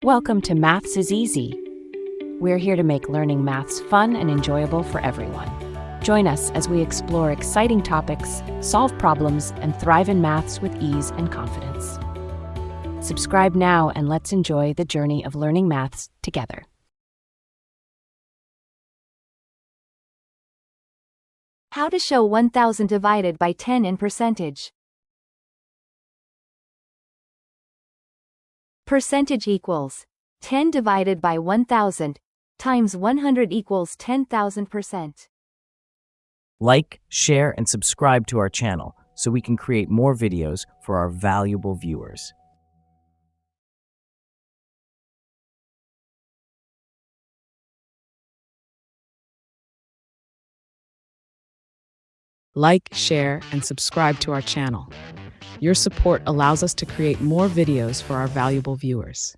Welcome to Maths is Easy. We're here to make learning maths fun and enjoyable for everyone. Join us as we explore exciting topics, solve problems, and thrive in maths with ease and confidence. Subscribe now and let's enjoy the journey of learning maths together. How to show 1000 divided by 10 in percentage. Percentage equals 10 divided by 1000 times 100 equals 10,000%. Like, share, and subscribe to our channel so we can create more videos for our valuable viewers. Like, share, and subscribe to our channel. Your support allows us to create more videos for our valuable viewers.